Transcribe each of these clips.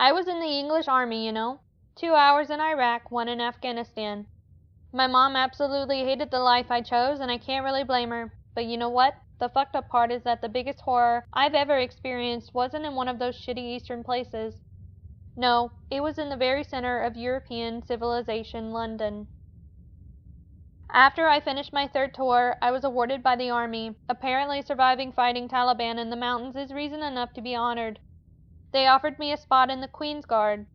I was in the English Army, you know. 2 hours in Iraq, 1 in Afghanistan. My mom absolutely hated the life I chose, and I can't really blame her. But you know what? The fucked up part is that the biggest horror I've ever experienced wasn't in one of those shitty eastern places. No, it was in the very center of European civilization, London. After I finished my 3rd tour, I was awarded by the Army. Apparently surviving fighting Taliban in the mountains is reason enough to be honored. They offered me a spot in the Queen's Guard.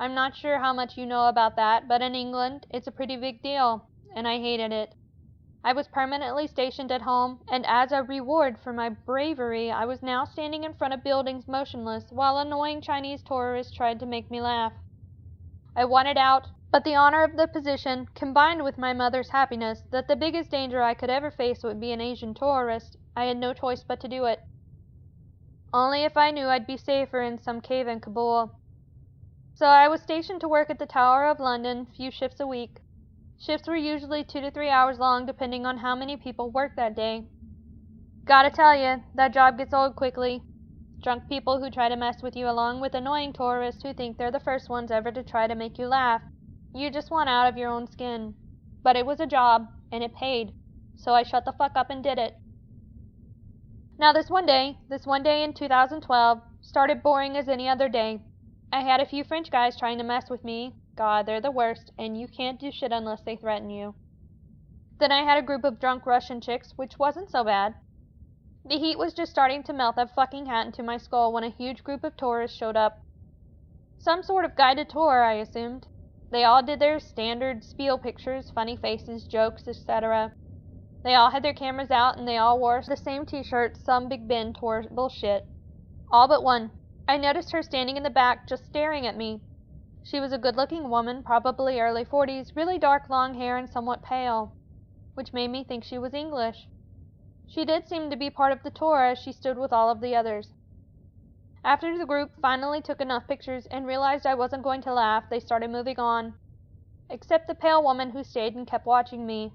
I'm not sure how much you know about that, but in England, it's a pretty big deal, and I hated it. I was permanently stationed at home, and as a reward for my bravery, I was now standing in front of buildings motionless, while annoying Chinese tourists tried to make me laugh. I wanted out, but the honor of the position, combined with my mother's happiness that the biggest danger I could ever face would be an Asian tourist, I had no choice but to do it. Only if I knew I'd be safer in some cave in Kabul. So I was stationed to work at the Tower of London, few shifts a week. Shifts were usually 2 to 3 hours long, depending on how many people worked that day. Gotta tell you, that job gets old quickly. Drunk people who try to mess with you, along with annoying tourists who think they're the first ones ever to try to make you laugh. You just want out of your own skin. But it was a job, and it paid, so I shut the fuck up and did it. Now this one day in 2012, started boring as any other day. I had a few French guys trying to mess with me. God, they're the worst, and you can't do shit unless they threaten you. Then I had a group of drunk Russian chicks, which wasn't so bad. The heat was just starting to melt that fucking hat into my skull when a huge group of tourists showed up. Some sort of guided tour, I assumed. They all did their standard spiel pictures, funny faces, jokes, etc. They all had their cameras out, and they all wore the same t-shirt, some Big Ben tour bullshit. All but one. I noticed her standing in the back, just staring at me. She was a good-looking woman, probably early 40s, really dark long hair and somewhat pale, which made me think she was English. She did seem to be part of the tour as she stood with all of the others. After the group finally took enough pictures and realized I wasn't going to laugh, they started moving on. Except the pale woman who stayed and kept watching me.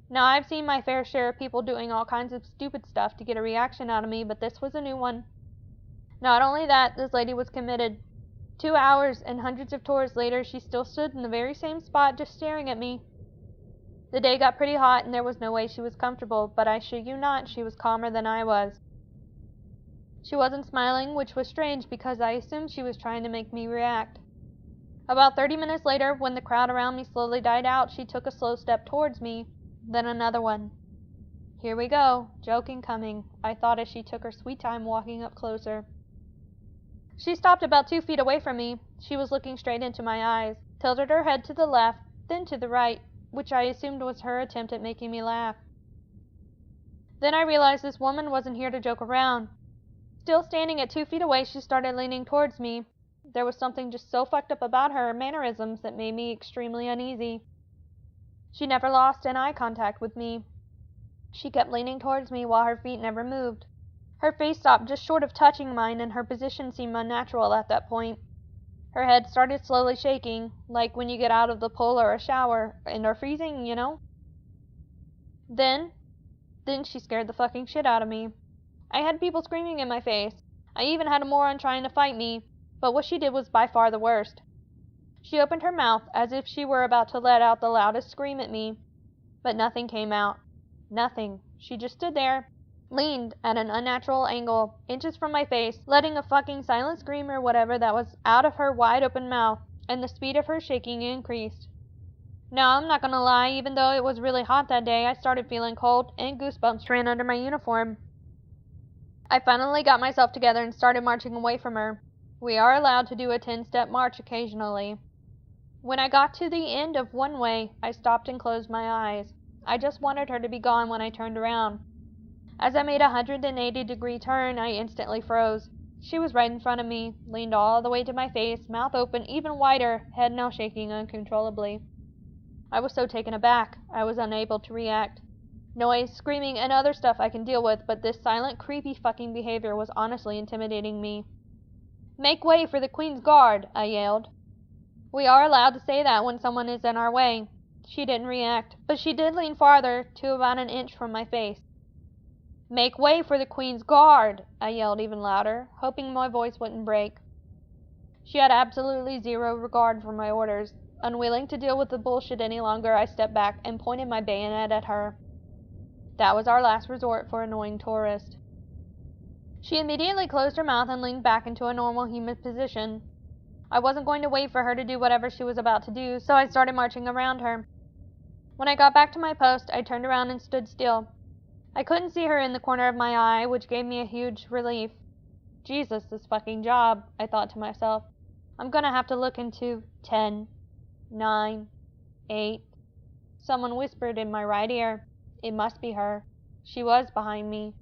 Now I've seen my fair share of people doing all kinds of stupid stuff to get a reaction out of me, but this was a new one. Not only that, this lady was committed. 2 hours and hundreds of tours later, she still stood in the very same spot just staring at me. The day got pretty hot and there was no way she was comfortable, but I shit you not, she was calmer than I was. She wasn't smiling, which was strange because I assumed she was trying to make me react. About 30 minutes later, when the crowd around me slowly died out, she took a slow step towards me, then another one. Here we go, joke incoming, I thought as she took her sweet time walking up closer. She stopped about 2 feet away from me. She was looking straight into my eyes, tilted her head to the left, then to the right, which I assumed was her attempt at making me laugh. Then I realized this woman wasn't here to joke around. Still standing at 2 feet away, she started leaning towards me. There was something just so fucked up about her mannerisms that made me extremely uneasy. She never lost an eye contact with me. She kept leaning towards me while her feet never moved. Her face stopped just short of touching mine, and her position seemed unnatural at that point. Her head started slowly shaking, like when you get out of the pool or a shower and are freezing, you know? Then she scared the fucking shit out of me. I had people screaming in my face. I even had a moron trying to fight me, but what she did was by far the worst. She opened her mouth as if she were about to let out the loudest scream at me, but nothing came out. Nothing. She just stood there, leaned at an unnatural angle, inches from my face, letting a fucking silent scream or whatever that was out of her wide-open mouth, and the speed of her shaking increased. Now, I'm not gonna lie, even though it was really hot that day, I started feeling cold, and goosebumps ran under my uniform. I finally got myself together and started marching away from her. We are allowed to do a 10-step march occasionally. When I got to the end of one way, I stopped and closed my eyes. I just wanted her to be gone when I turned around. As I made a 180-degree turn, I instantly froze. She was right in front of me, leaned all the way to my face, mouth open, even wider, head now shaking uncontrollably. I was so taken aback, I was unable to react. Noise, screaming, and other stuff I can deal with, but this silent, creepy fucking behavior was honestly intimidating me. "Make way for the Queen's Guard!" I yelled. We are allowed to say that when someone is in our way. She didn't react, but she did lean farther, to about an inch from my face. "Make way for the Queen's Guard!" I yelled even louder, hoping my voice wouldn't break. She had absolutely zero regard for my orders. Unwilling to deal with the bullshit any longer, I stepped back and pointed my bayonet at her. That was our last resort for annoying tourists. She immediately closed her mouth and leaned back into a normal human position. I wasn't going to wait for her to do whatever she was about to do, so I started marching around her. When I got back to my post, I turned around and stood still. I couldn't see her in the corner of my eye, which gave me a huge relief. Jesus, this fucking job, I thought to myself. I'm gonna have to look into 10, 9, 8. Someone whispered in my right ear. It must be her. She was behind me.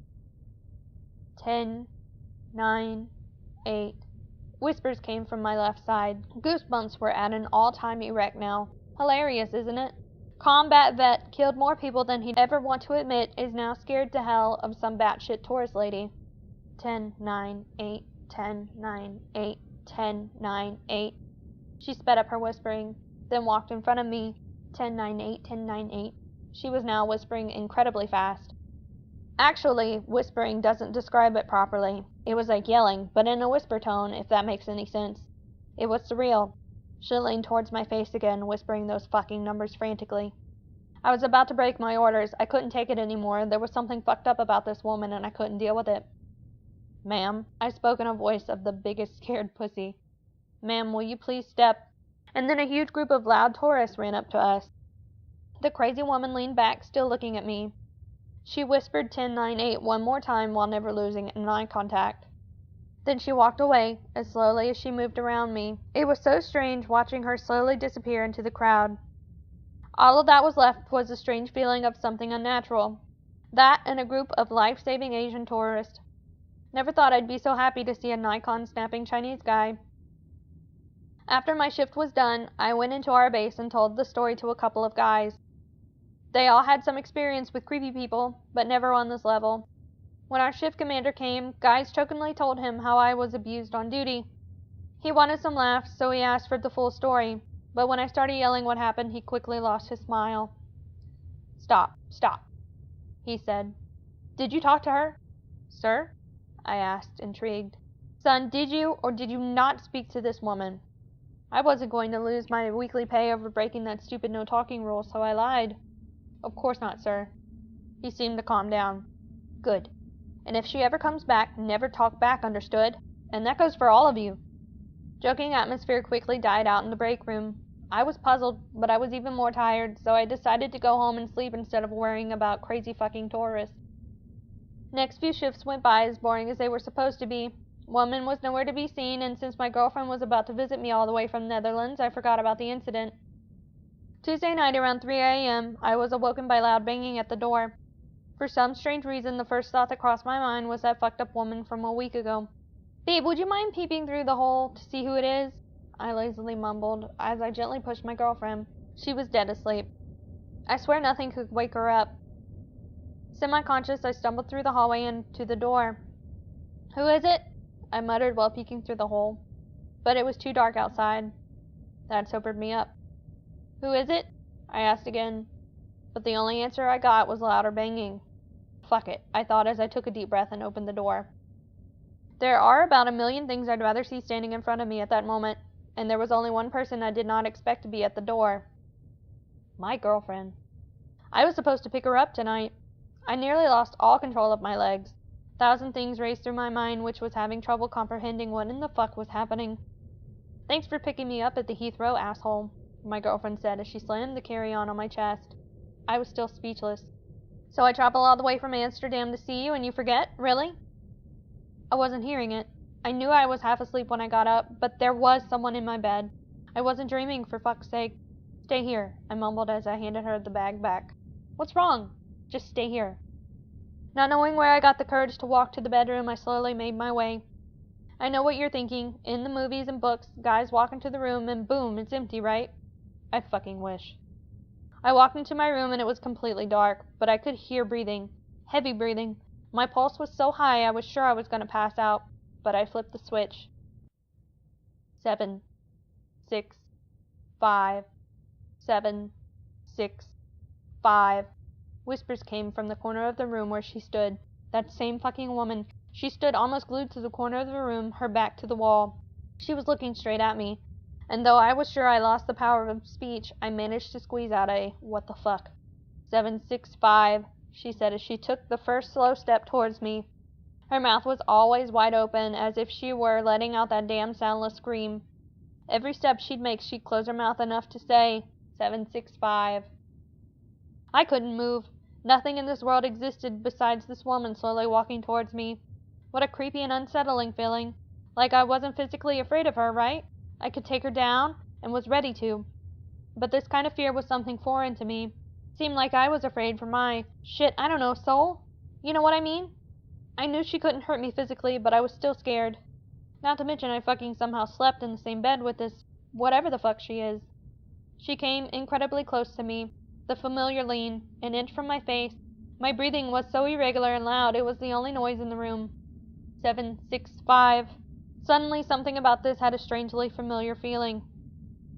10, 9, 8. Whispers came from my left side. Goosebumps were at an all-time erect now. Hilarious, isn't it? Combat vet killed more people than he'd ever want to admit is now scared to hell of some batshit tourist lady. 10, 9, 8, 10, 9, 8, 10, 9, 8. She sped up her whispering, then walked in front of me. 10, 9, 8, 10, 9, 8. She was now whispering incredibly fast. Actually, whispering doesn't describe it properly. It was like yelling, but in a whisper tone, if that makes any sense. It was surreal. She leaned towards my face again, whispering those fucking numbers frantically. I was about to break my orders. I couldn't take it anymore. There was something fucked up about this woman, and I couldn't deal with it. Ma'am, I spoke in a voice of the biggest scared pussy. Ma'am, will you please step? And then a huge group of loud tourists ran up to us. The crazy woman leaned back, still looking at me. She whispered 10, 9, 8 one more time while never losing an eye contact. Then she walked away, as slowly as she moved around me. It was so strange watching her slowly disappear into the crowd. All of that was left was a strange feeling of something unnatural. That and a group of life-saving Asian tourists. Never thought I'd be so happy to see a Nikon-snapping Chinese guy. After my shift was done, I went into our base and told the story to a couple of guys. They all had some experience with creepy people, but never on this level. When our shift commander came, guys jokingly told him how I was abused on duty. He wanted some laughs, so he asked for the full story, but when I started yelling what happened, he quickly lost his smile. Stop, he said. Did you talk to her? Sir? I asked, intrigued. Son, did you or did you not speak to this woman? I wasn't going to lose my weekly pay over breaking that stupid no-talking rule, so I lied. Of course not, sir. He seemed to calm down. Good. And if she ever comes back, never talk back, understood? And that goes for all of you. Joking atmosphere quickly died out in the break room. I was puzzled, but I was even more tired, so I decided to go home and sleep instead of worrying about crazy fucking tourists. Next few shifts went by as boring as they were supposed to be. Woman was nowhere to be seen, and since my girlfriend was about to visit me all the way from the Netherlands, I forgot about the incident. Tuesday night around 3 a.m., I was awoken by loud banging at the door. For some strange reason, the first thought that crossed my mind was that fucked up woman from a week ago. Babe, would you mind peeping through the hole to see who it is? I lazily mumbled as I gently pushed my girlfriend. She was dead asleep. I swear nothing could wake her up. Semi-conscious, I stumbled through the hallway and to the door. Who is it? I muttered while peeking through the hole. But it was too dark outside. That sobered me up. Who is it? I asked again. But the only answer I got was louder banging. Fuck it, I thought as I took a deep breath and opened the door. There are about 1,000,000 things I'd rather see standing in front of me at that moment, and there was only one person I did not expect to be at the door. My girlfriend. I was supposed to pick her up tonight. I nearly lost all control of my legs. 1,000 things raced through my mind, which was having trouble comprehending what in the fuck was happening. Thanks for picking me up at the Heathrow, asshole, my girlfriend said as she slammed the carry-on on my chest. I was still speechless. So I traveled all the way from Amsterdam to see you and you forget? Really? I wasn't hearing it. I knew I was half asleep when I got up, but there was someone in my bed. I wasn't dreaming, for fuck's sake. Stay here, I mumbled as I handed her the bag back. What's wrong? Just stay here. Not knowing where I got the courage to walk to the bedroom, I slowly made my way. I know what you're thinking. In the movies and books, guys walk into the room and boom, it's empty, right? I fucking wish. I walked into my room and it was completely dark, but I could hear breathing. Heavy breathing. My pulse was so high I was sure I was going to pass out, but I flipped the switch. 7, 6, 5, 7, 6, 5. Whispers came from the corner of the room where she stood. That same fucking woman. She stood almost glued to the corner of the room, her back to the wall. She was looking straight at me, and though I was sure I lost the power of speech, I managed to squeeze out a "what the fuck." 765, she said as she took the first slow step towards me. Her mouth was always wide open, as if she were letting out that damn soundless scream. Every step she'd make, she'd close her mouth enough to say, 765. I couldn't move. Nothing in this world existed besides this woman slowly walking towards me. What a creepy and unsettling feeling. Like I wasn't physically afraid of her, right? I could take her down, and was ready to. But this kind of fear was something foreign to me. Seemed like I was afraid for my, shit, I don't know, soul? You know what I mean? I knew she couldn't hurt me physically, but I was still scared. Not to mention I fucking somehow slept in the same bed with this, whatever the fuck she is. She came incredibly close to me, the familiar lean, an inch from my face. My breathing was so irregular and loud it was the only noise in the room. 765. Suddenly something about this had a strangely familiar feeling.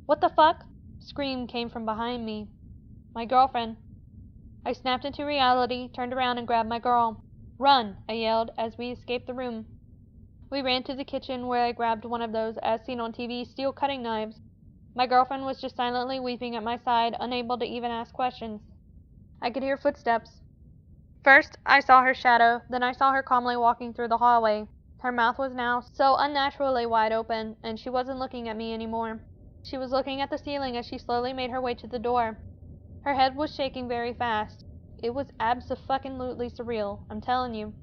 What the fuck? Scream came from behind me. My girlfriend. I snapped into reality, turned around and grabbed my girl. Run! I yelled as we escaped the room. We ran to the kitchen where I grabbed one of those, as seen on TV, steel cutting knives. My girlfriend was just silently weeping at my side, unable to even ask questions. I could hear footsteps. First, I saw her shadow, then I saw her calmly walking through the hallway. Her mouth was now so unnaturally wide open, and she wasn't looking at me anymore. She was looking at the ceiling as she slowly made her way to the door. Her head was shaking very fast. It was abso-fucking-lutely surreal, I'm telling you.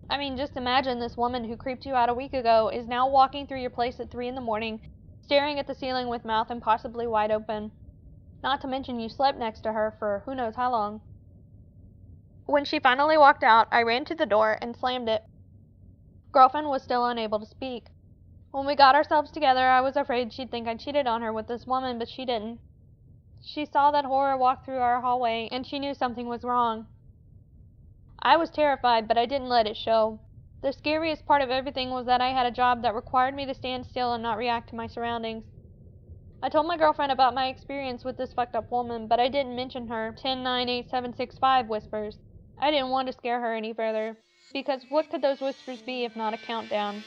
I mean, just imagine this woman who creeped you out a week ago is now walking through your place at 3 in the morning, staring at the ceiling with mouth impossibly wide open. Not to mention you slept next to her for who knows how long. When she finally walked out, I ran to the door and slammed it. Girlfriend was still unable to speak. When we got ourselves together, I was afraid she'd think I cheated on her with this woman, but she didn't. She saw that horror walk through our hallway, and she knew something was wrong. I was terrified, but I didn't let it show. The scariest part of everything was that I had a job that required me to stand still and not react to my surroundings. I told my girlfriend about my experience with this fucked up woman, but I didn't mention her 10-9-8-7-6-5 whispers. I didn't want to scare her any further, because what could those whispers be if not a countdown?